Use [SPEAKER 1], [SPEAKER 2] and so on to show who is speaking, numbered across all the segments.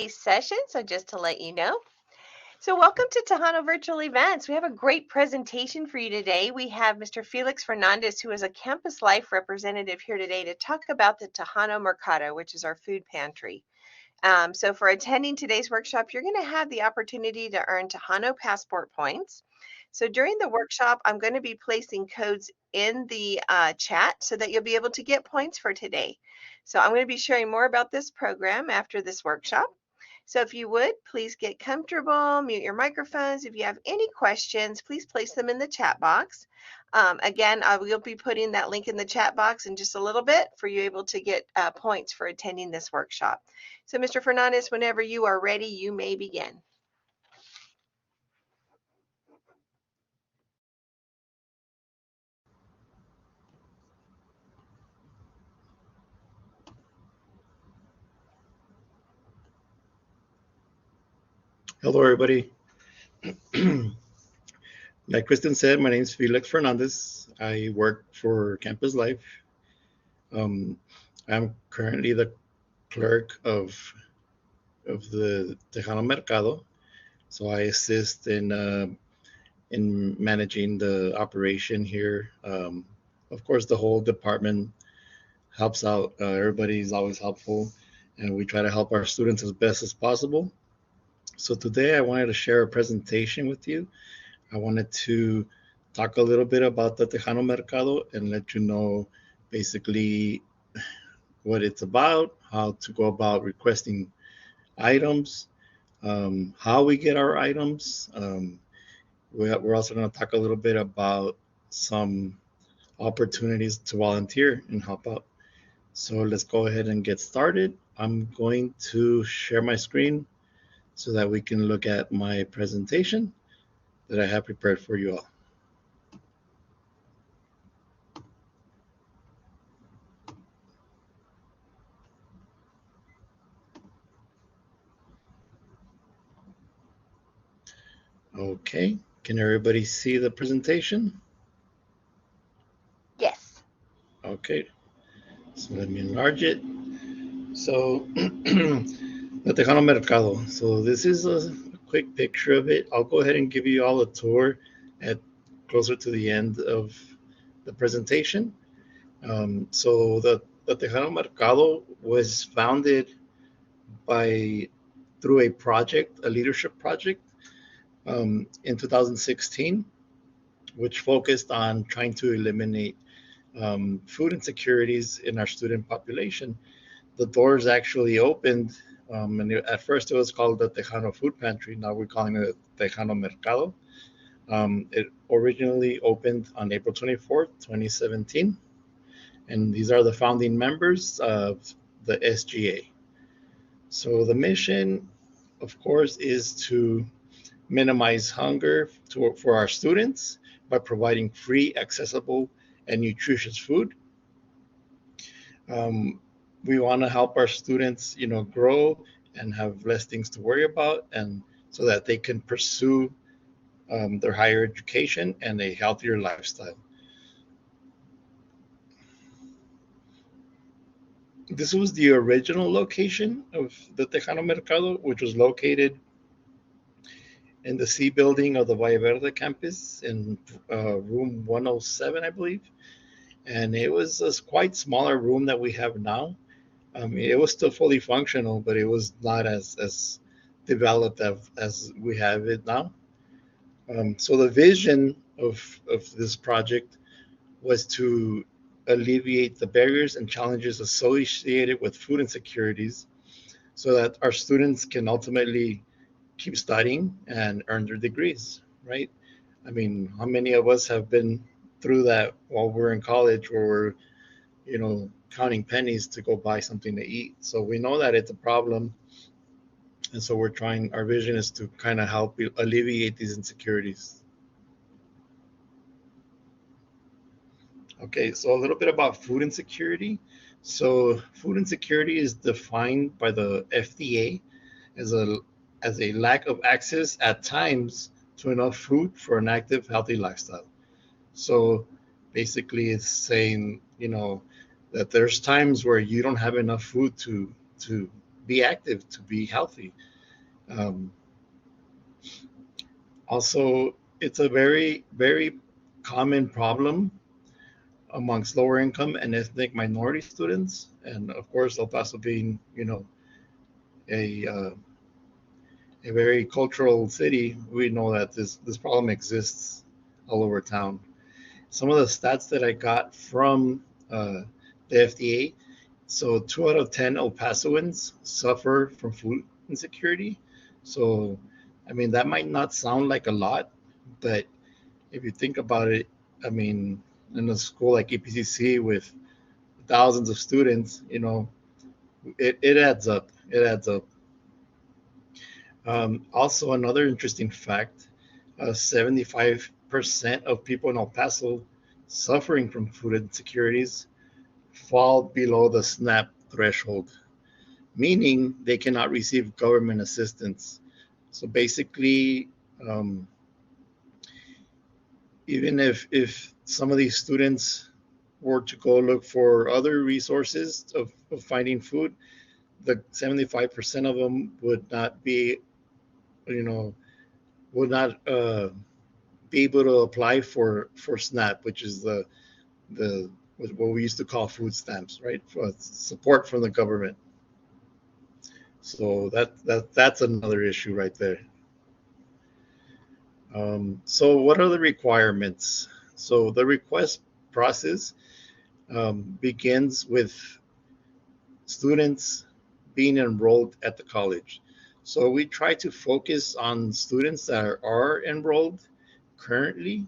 [SPEAKER 1] session, so just to let you know. So welcome to Tejano Virtual Events. We have a great presentation for you today. We have Mr. Felix Fernandez, who is a Campus Life representative here today to talk about the Tejano Mercado, which is our food pantry. So for attending today's workshop, you're going to have the opportunity to earn Tejano passport points. So during the workshop, I'm going to be placing codes in the chat so that you'll be able to get points for today. So I'm going to be sharing more about this program after this workshop. So if you would, please get comfortable, mute your microphones. If you have any questions, please place them in the chat box. Again, I will be putting that link in the chat box in just a little bit for you able to get points for attending this workshop. So Mr. Fernandez, whenever you are ready, you may begin.
[SPEAKER 2] Hello, everybody. Like Kristen said, my name is Felix Fernandez. I work for Campus Life. I'm currently the clerk of the Tejano Mercado, so I assist in managing the operation here. Of course, the whole department helps out. Everybody's always helpful, and we try to help our students as best as possible. So today, I wanted to share a presentation with you. I wanted to talk a little bit about the Tejano Mercado and let you know basically what it's about, how to go about requesting items, how we get our items. We're also going to talk a little bit about some opportunities to volunteer and help out. So let's go ahead and get started. I'm going to share my screen so that we can look at my presentation that I have prepared for you all. Okay, can everybody see the presentation?
[SPEAKER 1] Yes.
[SPEAKER 2] Okay, so let me enlarge it. So, the Tejano Mercado. So this is a quick picture of it. I'll go ahead and give you all a tour at closer to the end of the presentation. So the Tejano Mercado was founded through a project, a leadership project, in 2016, which focused on trying to eliminate food insecurities in our student population. The doors actually opened, and at first it was called the Tejano Food Pantry. Now we're calling it Tejano Mercado. It originally opened on April 24th, 2017, and these are the founding members of the SGA. So the mission, of course, is to minimize hunger for our students by providing free, accessible, and nutritious food. We want to help our students, grow and have less things to worry about, and so that they can pursue their higher education and a healthier lifestyle. This was the original location of the Tejano Mercado, which was located in the C building of the Valle Verde campus in room 107, I believe. And it was a quite smaller room that we have now. It was still fully functional, but it was not as developed as we have it now. So the vision of this project was to alleviate the barriers and challenges associated with food insecurities so that our students can ultimately keep studying and earn their degrees, right? I mean, how many of us have been through that while we're in college where we're, counting pennies to go buy something to eat? So we know that it's a problem. And so our vision is to kind of help alleviate these insecurities. Okay, so a little bit about food insecurity. So food insecurity is defined by the FDA as a lack of access at times to enough food for an active, healthy lifestyle. So basically it's saying, that there's times where you don't have enough food to be active, to be healthy. Um, Also, it's a very, very common problem amongst lower income and ethnic minority students. And of course, El Paso being, a a very cultural city, we know that this problem exists all over town. Some of the stats that I got from the FDA, so 2 out of 10 El Pasoans suffer from food insecurity. So, I mean, that might not sound like a lot, but if you think about it, I mean, in a school like EPCC with thousands of students, it adds up. It adds up. Also, another interesting fact, 75% of people in El Paso suffering from food insecurities fall below the SNAP threshold, meaning they cannot receive government assistance. So basically, um, even if some of these students were to go look for other resources of finding food, the 75% of them would not be, you know, would not be able to apply for SNAP, which is the what we used to call food stamps, right? For support from the government. So that's another issue right there. So what are the requirements? So the request process begins with students being enrolled at the college. So we try to focus on students that are enrolled currently.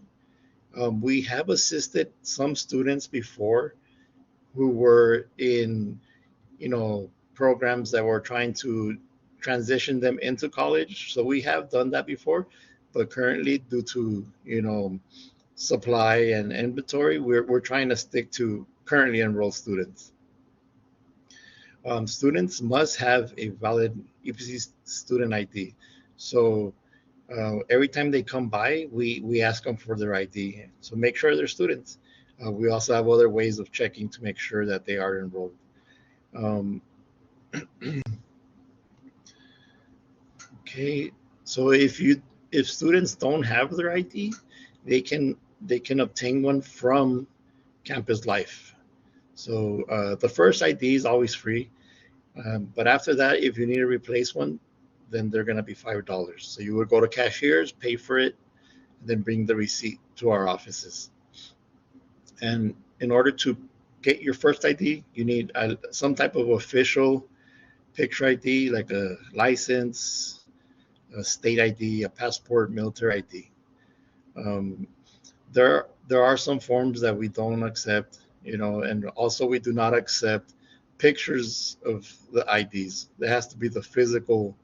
[SPEAKER 2] We have assisted some students before who were in, programs that were trying to transition them into college. So we have done that before, but currently, due to supply and inventory, we're trying to stick to currently enrolled students. Students must have a valid EPC student ID. So every time they come by, we ask them for their ID. So make sure they're students. We also have other ways of checking to make sure that they are enrolled. Um, okay, so if students don't have their ID, they can they can obtain one from Campus Life. So the first ID is always free. But after that, if you need to replace one, then they're going to be $5. So you would go to cashiers, pay for it, and then bring the receipt to our offices. And in order to get your first ID, you need some type of official picture ID, like a license, a state ID, a passport, military ID. Um, there are some forms that we don't accept, and also we do not accept pictures of the IDs. There has to be the physical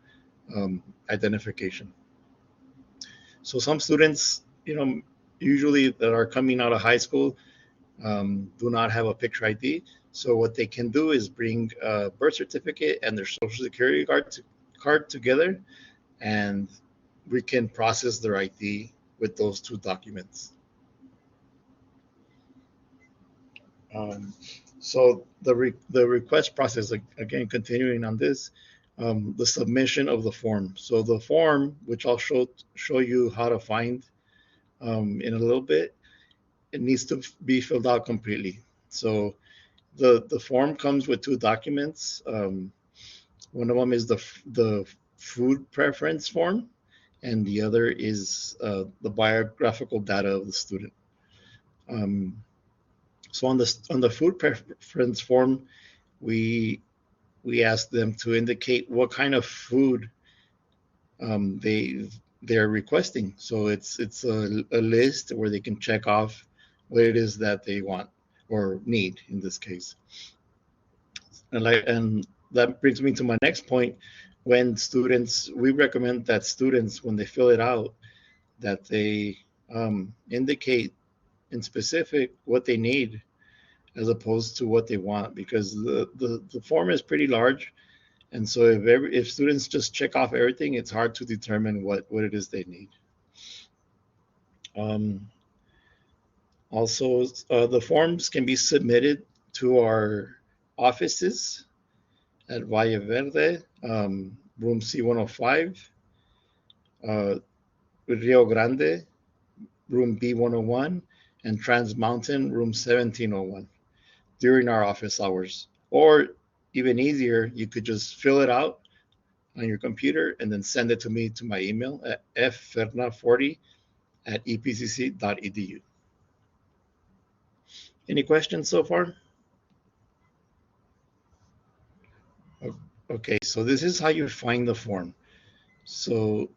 [SPEAKER 2] identification. So some students, usually that are coming out of high school, do not have a picture ID. So what they can do is bring a birth certificate and their social security card together, and we can process their ID with those two documents. Um, so the request process, again, continuing on this, the submission of the form. So the form, which I'll show you how to find in a little bit, it needs to be filled out completely. So the form comes with two documents. One of them is the food preference form, and the other is the biographical data of the student. Um, so on the food preference form, we we ask them to indicate what kind of food um, they they're requesting. So it's a list where they can check off what it is that they want or need in this case. And that brings me to my next point. We recommend that students, when they fill it out, that they indicate in specific what they need as opposed to what they want, because the form is pretty large. And so if students just check off everything, it's hard to determine what it is they need. Um, Also, the forms can be submitted to our offices at Valle Verde, room C105, Rio Grande, room B101, and Trans Mountain, room 1701 during our office hours. Or even easier, you could just fill it out on your computer and then send it to me to my email at fferna40@epcc.edu. Any questions so far? Okay, so this is how you find the form. So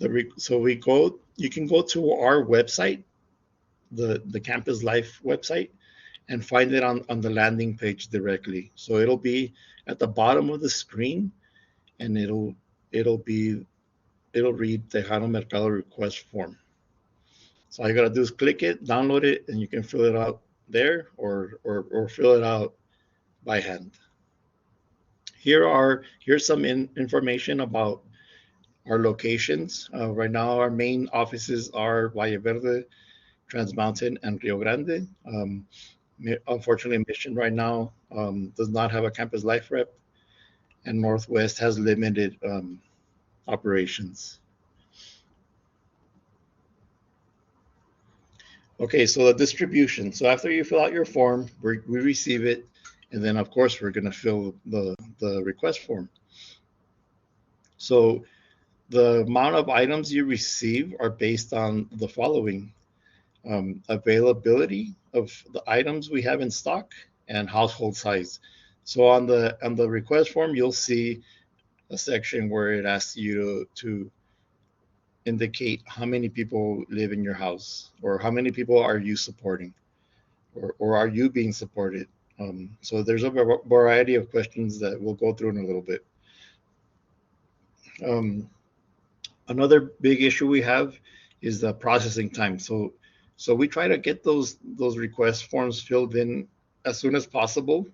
[SPEAKER 2] we go. You can go to our website, the Campus Life website, and find it on the landing page directly. So it'll be at the bottom of the screen, and it'll be it'll read Tejano Mercado request form. So all you gotta do is click it, download it, and you can fill it out there or fill it out by hand. Here's some information about our locations. Right now, our main offices are Valle Verde, Trans Mountain, and Rio Grande. Unfortunately, Mission right now does not have a Campus Life rep, and Northwest has limited operations. Okay, so the distribution. So after you fill out your form, we receive it, and then of course we're going to fill the request form. So the amount of items you receive are based on the following: availability of the items we have in stock and household size. So on the request form, you'll see a section where it asks you to indicate how many people live in your house, or how many people are you supporting, or are you being supported. So there's a variety of questions that we'll go through in a little bit. Um, Another big issue we have is the processing time. So we try to get those request forms filled in as soon as possible.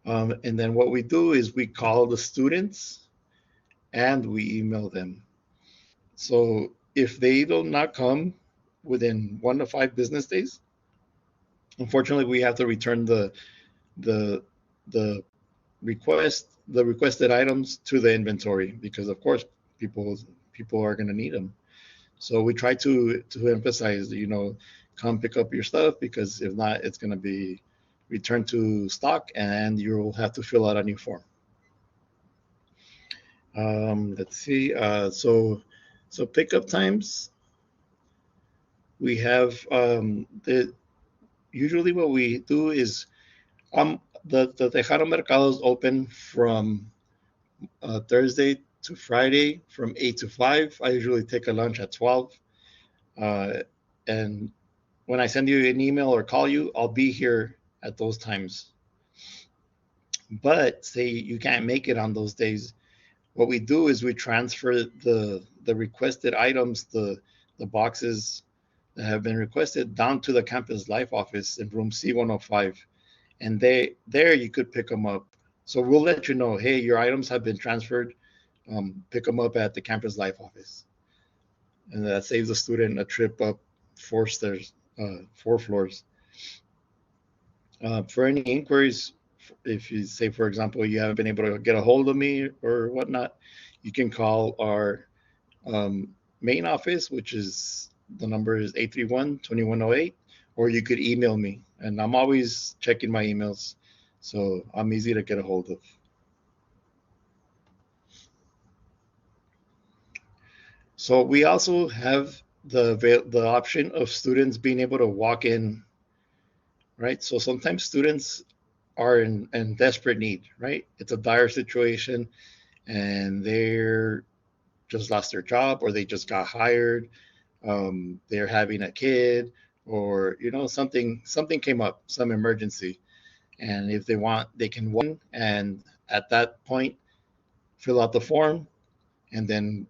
[SPEAKER 2] And then what we do is we call the students and we email them. So if they do not come within 1 to 5 business days, unfortunately, we have to return the the the requested items to the inventory, because of course people are going to need them. So we try to emphasize, come pick up your stuff, because if not, it's going to be returned to stock and you'll have to fill out a new form. Let's see. So pickup times. We have the usually what we do is the Tejano Mercado is open from Thursday to Friday from 8 to 5. I usually take a lunch at 12. And when I send you an email or call you, I'll be here at those times. But say you can't make it on those days, what we do is we transfer the requested items, the boxes that have been requested, down to the Campus Life office in room C105, and there you could pick them up. So we'll let you know, hey, your items have been transferred. Pick them up at the Campus Life office, and that saves the student a trip up 4 stairs, 4 floors. For any inquiries, if you say, for example, you haven't been able to get a hold of me or whatnot, you can call our main office, which is the number is 831-2108, or you could email me, and I'm always checking my emails, so I'm easy to get a hold of. So we also have the option of students being able to walk in, right? So sometimes students are in desperate need, right? It's a dire situation, and they're just lost their job, or they just got hired. They're having a kid, or something came up, some emergency, and if they want, they can walk in, and at that point fill out the form, and then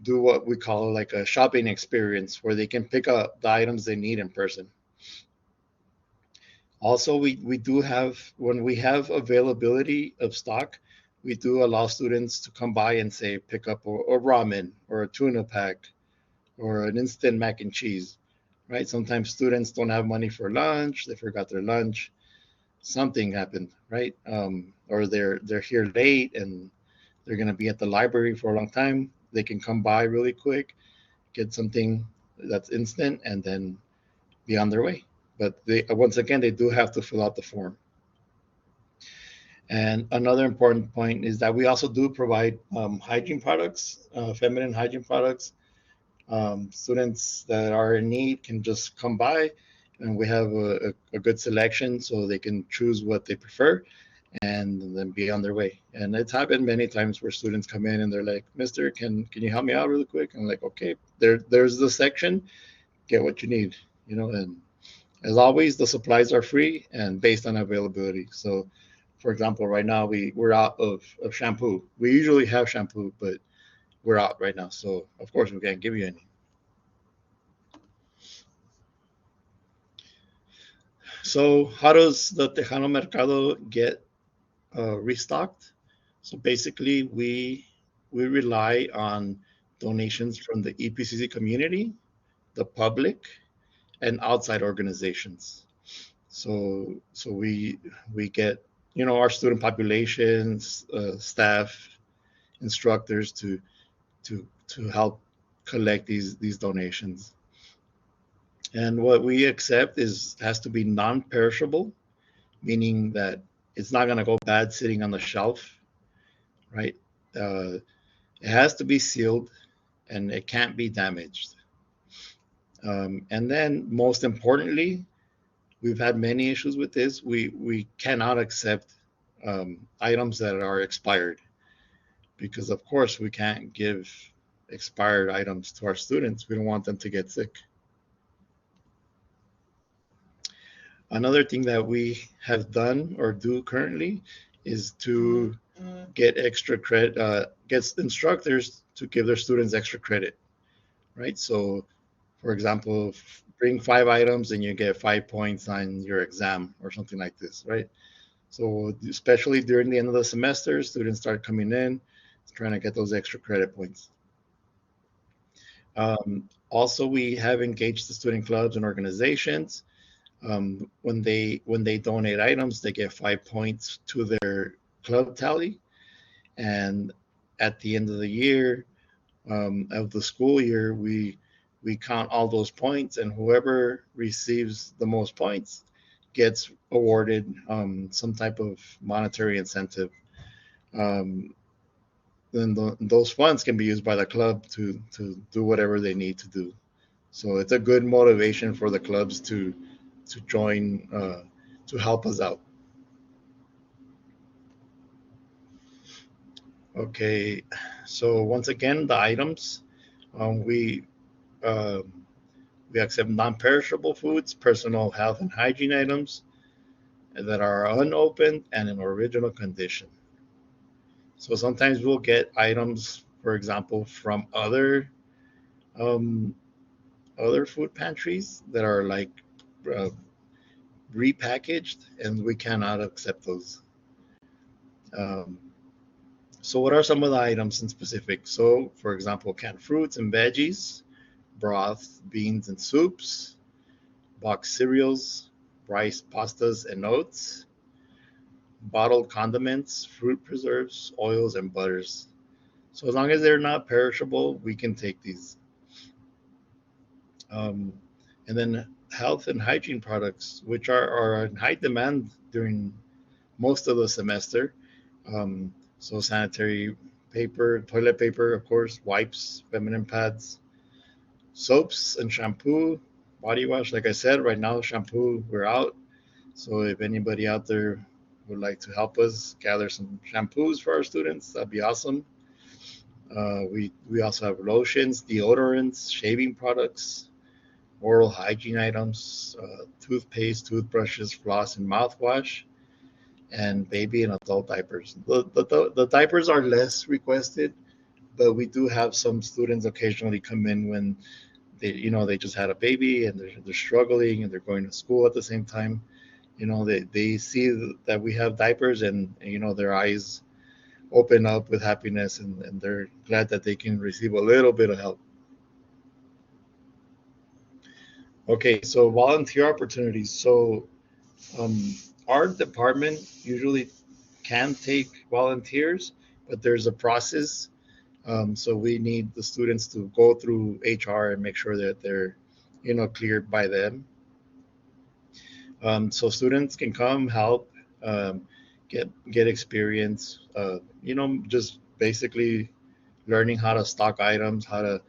[SPEAKER 2] do what we call like a shopping experience, where they can pick up the items they need in person. Also, we do have, when we have availability of stock, we do allow students to come by and say pick up a ramen or a tuna pack or an instant mac and cheese, right? Sometimes students don't have money for lunch, they forgot their lunch. something happened, right? Or they're here late and they're going to be at the library for a long time. They can come by really quick, get something that's instant, and then be on their way. But they, once again, they do have to fill out the form. And another important point is that we also do provide hygiene products, feminine hygiene products. Students that are in need can just come by, and we have a good selection so they can choose what they prefer and then be on their way. And it's happened many times where students come in and they're like, "Mister, can you help me out really quick?" I'm like, "Okay, there's the section. Get what you need, you know." And as always, the supplies are free and based on availability. So, for example, right now we're out of shampoo. We usually have shampoo, but we're out right now. So, of course, we can't give you any. So, how does the Tejano Mercado get restocked? So basically, we rely on donations from the EPCC community, the public, and outside organizations. So we get, you know, our student populations, staff, instructors to help collect these donations. And what we accept is has to be non-perishable, meaning that it's not going to go bad sitting on the shelf, right? Uh, it has to be sealed and it can't be damaged. And then, most importantly, we've had many issues with this. We cannot accept items that are expired because, of course, we can't give expired items to our students. We don't want them to get sick. Another thing that we have done or do currently is to get extra credit, get instructors to give their students extra credit, right? So, for example, bring 5 items and you get 5 points on your exam or something like this, right? So, especially during the end of the semester, students start coming in trying to get those extra credit points. Also, we have engaged the student clubs and organizations. When they donate items, they get 5 points to their club tally, and at the end of the year, of the school year, we count all those points, and whoever receives the most points gets awarded some type of monetary incentive. Um, then those funds can be used by the club to do whatever they need to do. So it's a good motivation for the clubs to join to help us out. Okay, so once again, the items um, we uh, we accept non-perishable foods, personal health and hygiene items that are unopened and in original condition. So sometimes we'll get items, for example, from um, other food pantries that are like uh, repackaged, and we cannot accept those. Um, so, what are some of the items in specific? So, for example, canned fruits and veggies, broth, beans and soups, boxed cereals, rice, pastas, and oats, bottled condiments, fruit preserves, oils, and butters. So, as long as they're not perishable, we can take these. Um, and then health and hygiene products, which are in high demand during most of the semester. So sanitary paper, toilet paper, of course, wipes, feminine pads, soaps and shampoo, body wash. Like I said, right now shampoo we're out. So if anybody out there would like to help us gather some shampoos for our students, that'd be awesome. We also have lotions, deodorants, shaving products, oral hygiene items, toothpaste, toothbrushes, floss, and mouthwash, and baby and adult diapers. The diapers are less requested, but we do have some students occasionally come in when they just had a baby and they're struggling and they're going to school at the same time. They see that we have diapers and their eyes open up with happiness and they're glad that they can receive a little bit of help. Okay, so volunteer opportunities. So um, our department usually can take volunteers, but there's a process. So we need the students to go through HR and make sure that they're, cleared by them. So students can come help, um, get experience. Just basically learning how to stock items, how to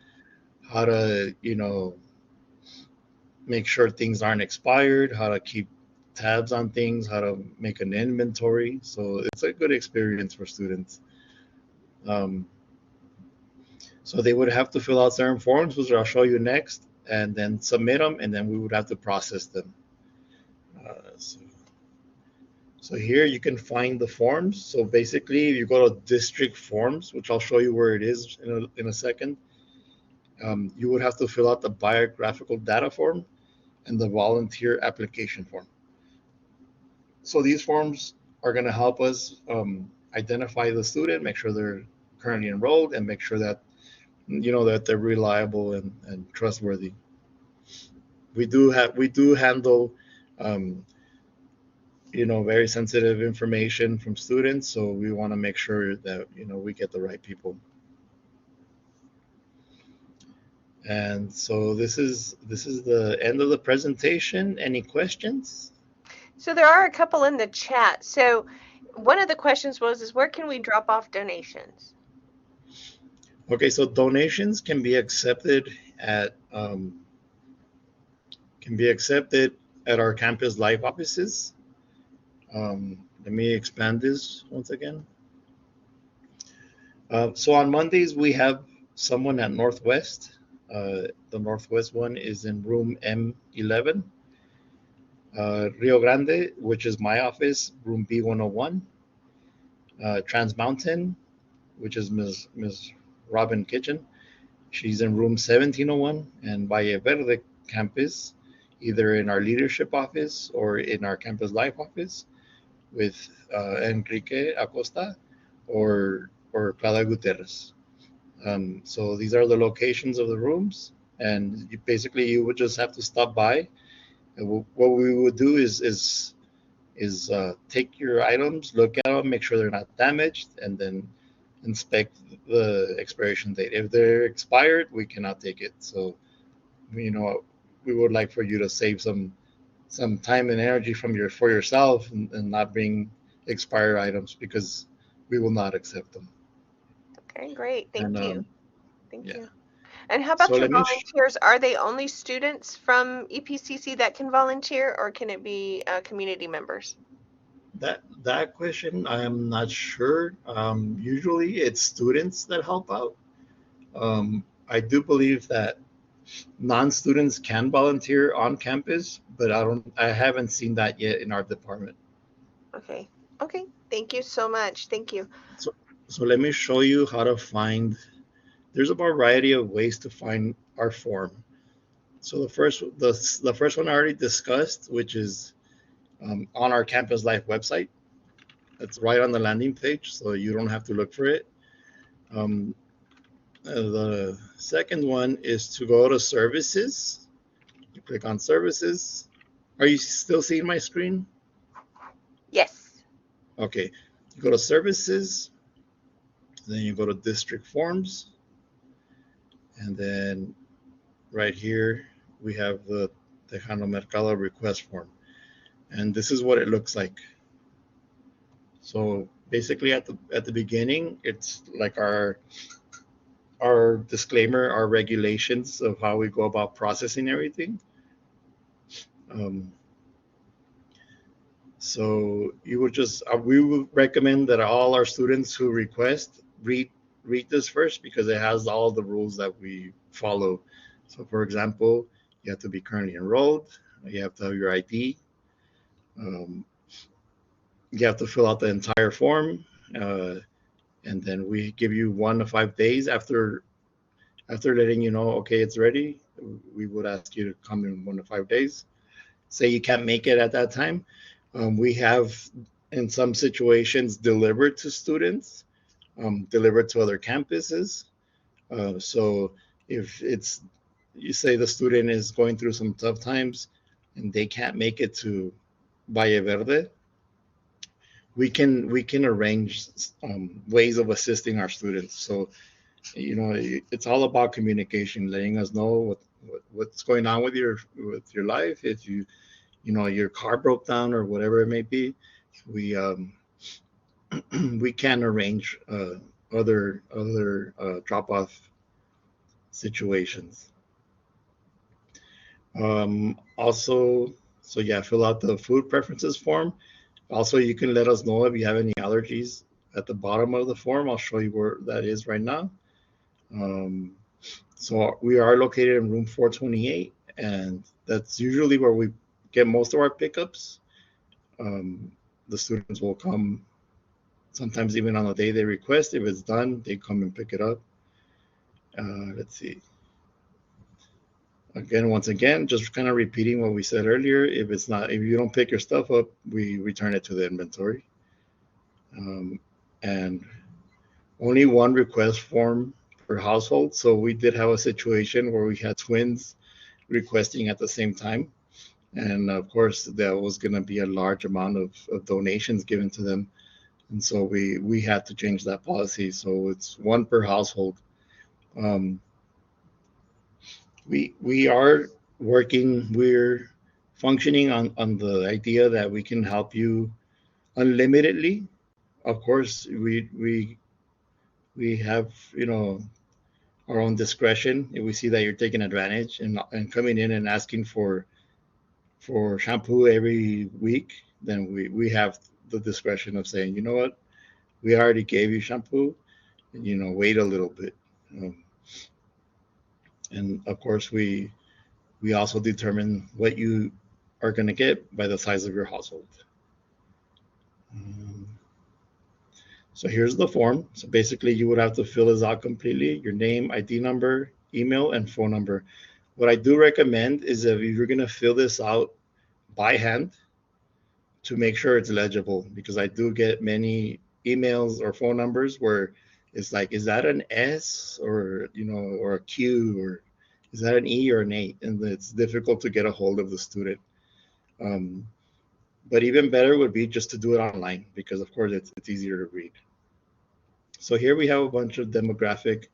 [SPEAKER 2] make sure things aren't expired, how to keep tabs on things, how to make an inventory. So it's a good experience for students. Um, so they would have to fill out certain forms, which I'll show you next, and then submit them, and then we would have to process them. So here you can find the forms. So basically, you go to district forms, which I'll show you where it is in a second. You would have to fill out the biographical data form and the volunteer application form. So these forms are going to help us identify the student, make sure they're currently enrolled, and make sure that that they're reliable and trustworthy. We do handle very sensitive information from students, so we want to make sure that we get the right people. And so this is the end of the presentation. Any questions?
[SPEAKER 1] So there are a couple in the chat. So one of the questions is where can we drop off donations?
[SPEAKER 2] Okay, so donations can be accepted at our campus life offices. Let me expand this once again. So on Mondays we have someone at Northwest. The Northwest one is in room M11. Rio Grande, which is my office, room B101. Trans Mountain, which is Ms. Robin Kitchen, she's in room 1701. And Valle Verde campus, either in our leadership office or in our campus life office with Enrique Acosta or Clara Gutierrez. So these are the locations of the rooms, and you would just have to stop by. And what we would do is take your items, look at them, make sure they're not damaged, and then inspect the expiration date. If they're expired, we cannot take it. So, we would like for you to save some time and energy for yourself and not bring expired items because we will not accept them.
[SPEAKER 1] Okay, great.
[SPEAKER 2] And
[SPEAKER 1] Thank you. Thank
[SPEAKER 2] yeah.
[SPEAKER 1] you. And how
[SPEAKER 2] So
[SPEAKER 1] about your
[SPEAKER 2] let me
[SPEAKER 1] volunteers? Are they only students from EPCC that can volunteer, or can it be community members?
[SPEAKER 2] that question I'm not sure. Usually it's students that help out. I do believe that non-students can volunteer on campus, but I haven't seen that yet in our department.
[SPEAKER 1] Okay. Okay. Thank you so much. Thank you.
[SPEAKER 2] So let me show you how to find. There's a variety of ways to find our form. So the first one I already discussed, which is on our Campus Life website. It's right on the landing page, so you don't have to look for it. Um, the second one is to go to services. You click on services. Are you still seeing my screen?
[SPEAKER 1] Yes.
[SPEAKER 2] Okay. You go to services, then you go to district forms, and then right here we have the Tejano Mercado request form. And this is what it looks like. So basically at the beginning, it's like our disclaimer, our regulations of how we go about processing everything. So we would recommend that all our students who request read this first because it has all the rules that we follow. So for example, you have to be currently enrolled, you have to have your ID, um, you have to fill out the entire form, and then we give you 1 to 5 days after letting you know, okay, it's ready. We would ask you to come in 1 to 5 days. Say you can't make it at that time. We have, in some situations, delivered to students, delivered to other campuses. So if you say the student is going through some tough times and they can't make it to Valle Verde, we can arrange ways of assisting our students. So it's all about communication, letting us know what's going on with your life. If your car broke down or whatever it may be, we we can arrange other drop off situations. Also, so yeah, fill out the food preferences form. Also, you can let us know if you have any allergies at the bottom of the form. I'll show you where that is right now. Um, so we are located in room 428, and that's usually where we get most of our pickups. Um, the students will come sometimes even on the day they request. If it's done, they come and pick it up. Let's see. Again, once again, just kind of repeating what we said earlier. If you don't pick your stuff up, we return it to the inventory. And only one request form per household. So we did have a situation where we had twins requesting at the same time. And of course, there was going to be a large amount of donations given to them. And so we had to change that policy. So it's one per household. Um, we are we're functioning on the idea that we can help you unlimitedly. Of course, we have, our own discretion. If we see that you're taking advantage and coming in and asking for shampoo every week, then we have the discretion of saying, you know what, we already gave you shampoo, and, wait a little bit. Um, and of course, we also determine what you are going to get by the size of your household. Um, so here's the form. So basically, you would have to fill this out completely: your name, ID number, email, and phone number. What I do recommend is that if you're going to fill this out by hand, to make sure it's legible, because I do get many emails or phone numbers where it's like, is that an S or or a Q, or is that an E or an A? And it's difficult to get a hold of the student. Um, but even better would be just to do it online, because of course it's easier to read. So here we have a bunch of demographic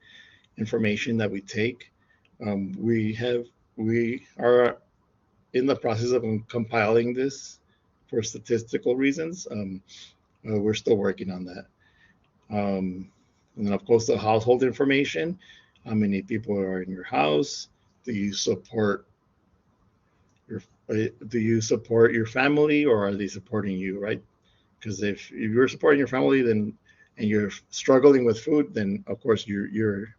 [SPEAKER 2] information that we take. We are in the process of compiling this for statistical reasons. We're still working on that. And then, of course, the household information. How many people are in your house? Do you support your do you support your family, or are they supporting you, right? Because if you're supporting your family, then and you're struggling with food, then of course you're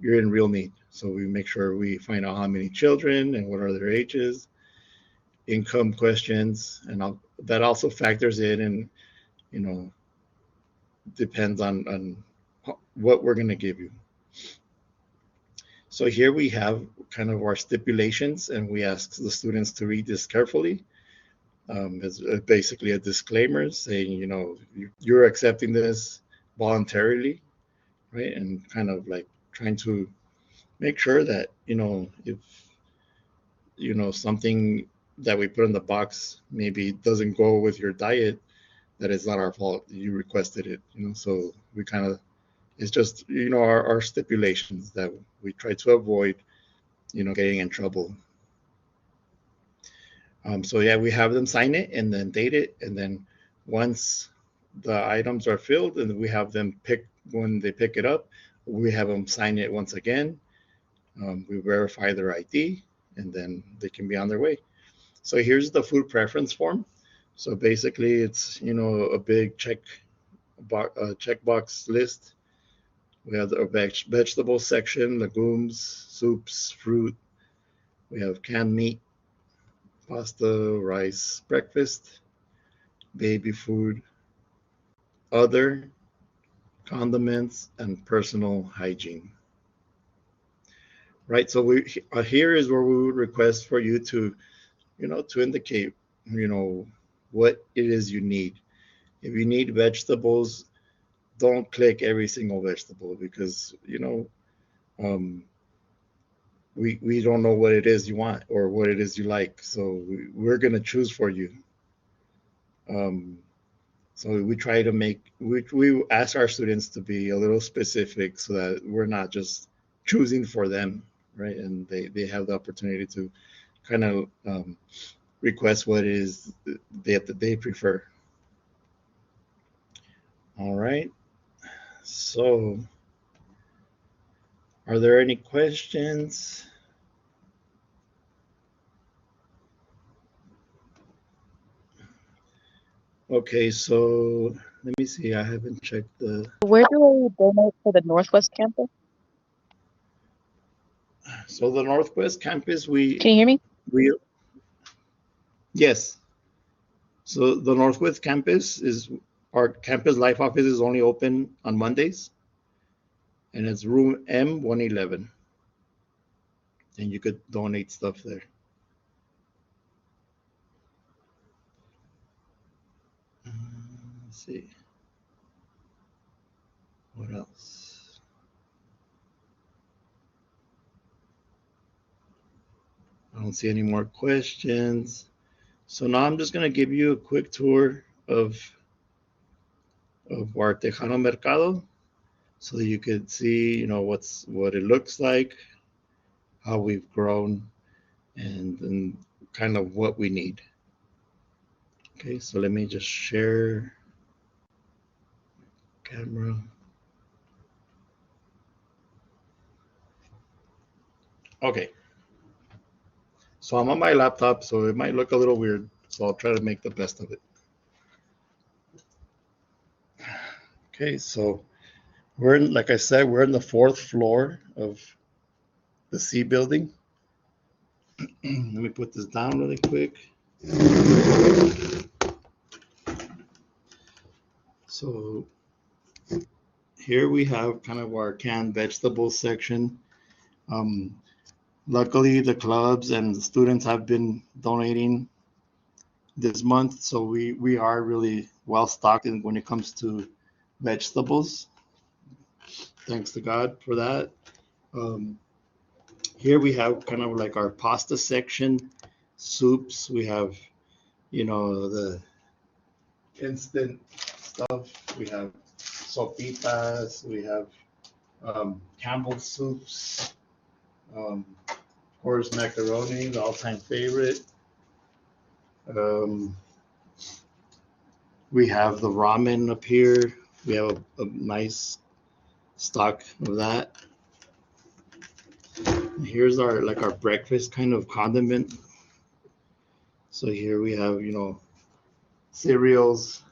[SPEAKER 2] in real need. So we make sure we find out how many children and what are their ages, income questions, and that also factors in, and you know depends on what we're going to give you. So here we have kind of our stipulations, and we ask the students to read this carefully. It's basically a disclaimer saying, you're accepting this voluntarily, right? And kind of like trying to make sure that, if, something that we put in the box maybe doesn't go with your diet, that it's not our fault. You requested it, so we kind of, it's just, our stipulations that we try to avoid, getting in trouble. So yeah, we have them sign it and then date it, and then once the items are filled and we have them pick when they pick it up, we have them sign it once again. We verify their ID, and then they can be on their way. So here's the food preference form. So basically, it's a big checkbox list. We have the vegetable section, legumes, soups, fruit. We have canned meat, pasta, rice, breakfast, baby food, other, condiments, and personal hygiene. Right. So here is where we would request for you to indicate, what it is you need. If you need vegetables, don't click every single vegetable, because um, we don't know what it is you want or what it is you like. So we're gonna choose for you. Um, So we try to we ask our students to be a little specific so that we're not just choosing for them, right? And they have the opportunity to kind of request what it is that they prefer. All right. So, are there any questions? Okay, so let me see. I haven't checked the.
[SPEAKER 3] Where do we donate for the Northwest campus?
[SPEAKER 2] So the Northwest campus,
[SPEAKER 3] Can you hear me?
[SPEAKER 2] we yes. So the Northwest campus is our campus life office is only open on Mondays, and it's room M111, and you could donate stuff there. Let's see what else. I don't see any more questions. So now I'm just gonna give you a quick tour of our Tejano Mercado, so that you could see, what it looks like, how we've grown, and kind of what we need. Okay, so let me just share camera. Okay, so I'm on my laptop, so it might look a little weird, so I'll try to make the best of it. Okay, so like I said, we're in the fourth floor of the C building. Let me put this down really quick. So here we have kind of our canned vegetables section. Um, Luckily, the clubs and the students have been donating this month, so we are really well stocked when it comes to vegetables. Thanks to God for that. Um, Here we have kind of like our pasta section, soups. We have, the instant stuff. We have sopitas. We have Campbell's soups. Of course, macaroni, the all-time favorite. Um, we have the ramen up here. We have a nice stock of that. Here's our breakfast kind of condiment. So here we have, cereals,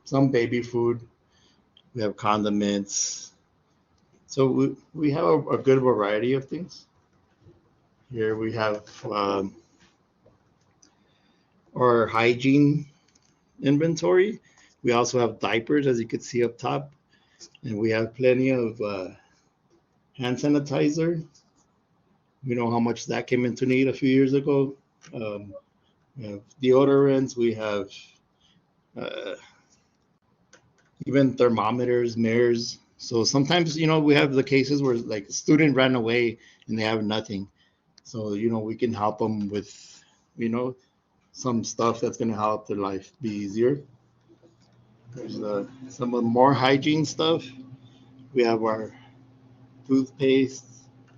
[SPEAKER 2] some baby food. We have condiments. So we have a good variety of things. Here we have our hygiene inventory. We also have diapers, as you can see up top, and we have plenty of hand sanitizer. We know how much that came into need a few years ago. Um, we have deodorants. We have uh, even thermometers, mirrors. So sometimes, we have the cases where like a student ran away and they have nothing. So, we can help them with, some stuff that's going to help their life be easier. There's some of the more hygiene stuff. We have our toothpaste,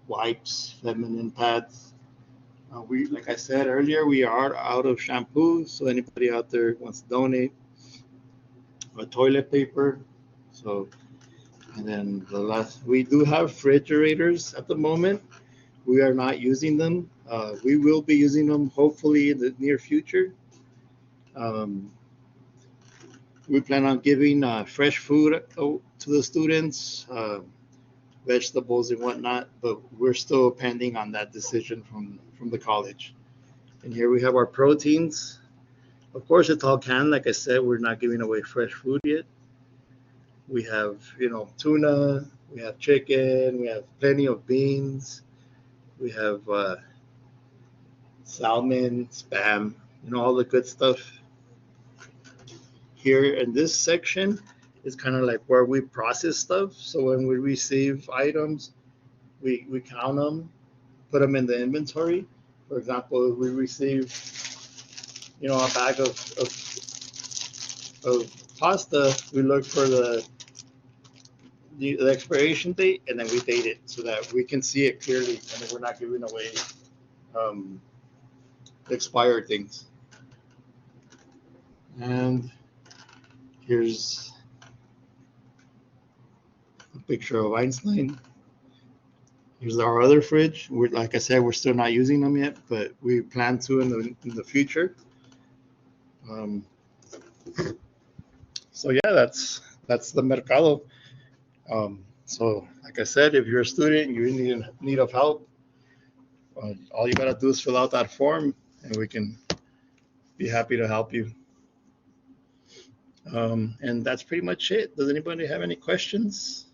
[SPEAKER 2] wipes, feminine pads. Like I said earlier, we are out of shampoo. So anybody out there wants to donate, toilet paper. So, and then we do have refrigerators at the moment. We are not using them. We will be using them hopefully in the near future. Um, we plan on giving fresh food to the students, vegetables and whatnot, but we're still pending on that decision from the college. And here we have our proteins. Of course, it's all canned. Like I said, we're not giving away fresh food yet. We have, tuna, we have chicken, we have plenty of beans, we have salmon, spam, all the good stuff. Here in this section is kind of like where we process stuff. So when we receive items, we count them, put them in the inventory. For example, if we receive, a bag of pasta, we look for the expiration date, and then we date it so that we can see it clearly, and then we're not giving away um, expired things. And here's a picture of Einstein. Here's our other fridge. Like I said, we're still not using them yet, but we plan to in the future. Um, so yeah, that's the Mercado. So like I said, if you're a student, you're in need of help, all you gotta do is fill out that form, and we can be happy to help you. And that's pretty much it. Does anybody have any questions?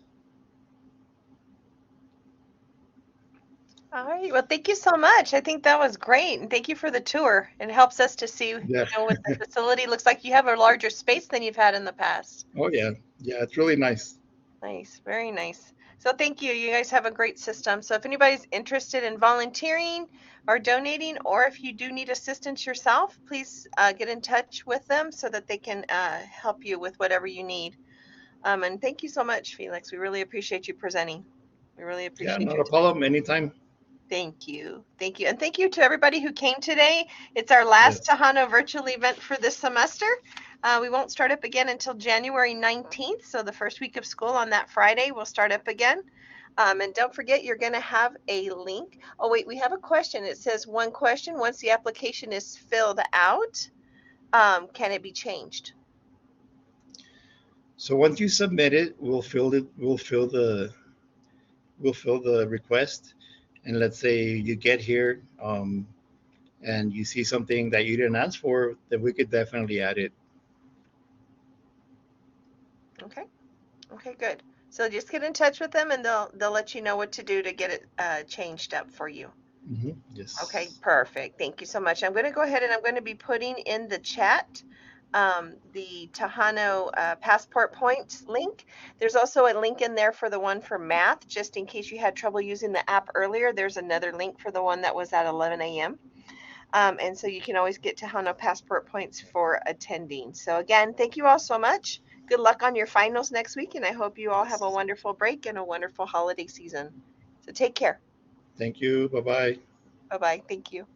[SPEAKER 1] All right. Well, thank you so much. I think that was great. And thank you for the tour. It helps us to see,
[SPEAKER 2] Yeah.
[SPEAKER 1] what the facility looks like. You have a larger space than you've had in the past.
[SPEAKER 2] Oh yeah. Yeah, it's really nice.
[SPEAKER 1] Nice. Very nice. So thank you. You guys have a great system. So if anybody's interested in volunteering or donating, or if you do need assistance yourself, please get in touch with them so that they can help you with whatever you need. And thank you so much, Felix. We really appreciate you presenting. We really
[SPEAKER 2] Yeah,
[SPEAKER 1] appreciate
[SPEAKER 2] not
[SPEAKER 1] your
[SPEAKER 2] a
[SPEAKER 1] time.
[SPEAKER 2] problem. Anytime.
[SPEAKER 1] Thank you. Thank you. And thank you to everybody who came today. It's our last
[SPEAKER 2] Yes.
[SPEAKER 1] Tejano virtual event for this semester. We won't start up again until January 19th. So the first week of school on that Friday, we'll start up again. And don't forget, you're going to have a link. Oh, wait, we have a question. It says one question. Once the application is filled out, can it be changed?
[SPEAKER 2] So once you submit it, we'll fill the request, and let's say you get here, and you see something that you didn't ask for, then we could definitely add it.
[SPEAKER 1] Okay. Okay, good. So just get in touch with them and they'll let you know what to do to get it changed up for you. Okay,
[SPEAKER 2] Yes.
[SPEAKER 1] perfect. Thank you so much. I'm going to go ahead and I'm going to be putting in the chat the Tejano passport points link. There's also a link in there for the one for math, just in case you had trouble using the app earlier. There's another link for the one that was at 11 a.m. And so you can always get Tejano passport points for attending. So again, thank you all so much. Good luck on your finals next week, and I hope you all have a wonderful break and a wonderful holiday season. So take care.
[SPEAKER 2] Thank you. Bye bye.
[SPEAKER 1] Bye-bye. Thank you.